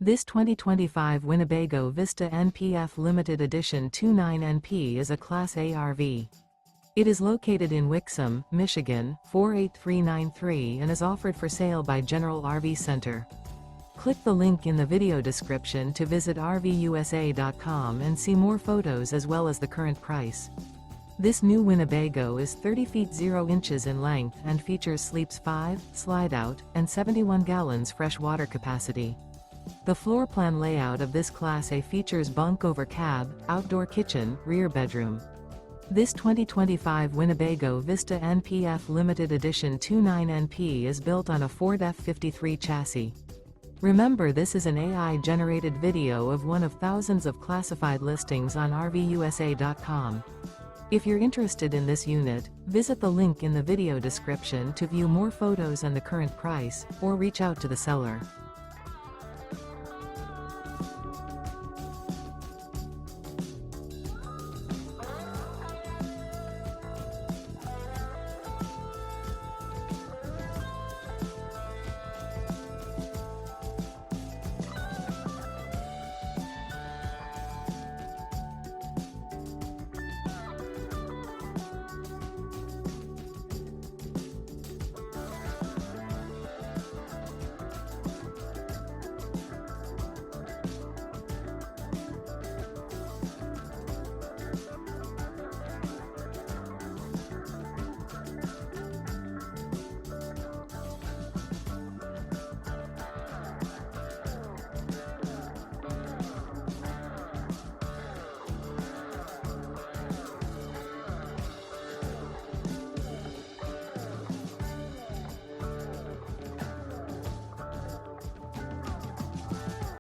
This 2025 Winnebago Vista NPF Limited Edition 29NP is a Class A RV. It is located in Wixom, Michigan, 48393 and is offered for sale by General RV Center. Click the link in the video description to visit RVUSA.com and see more photos as well as the current price. This new Winnebago is 30 feet 0 inches in length and features sleeps 5, Slideout, and 71 gallons fresh water capacity. The floor plan layout of this Class A features bunk over cab, outdoor kitchen, rear bedroom. This 2025 Winnebago Vista NPF Limited Edition 29NP is built on a Ford F53 chassis. Remember, this is an AI-generated video of one of thousands of classified listings on RVUSA.com. If you're interested in this unit, visit the link in the video description to view more photos and the current price, or reach out to the seller.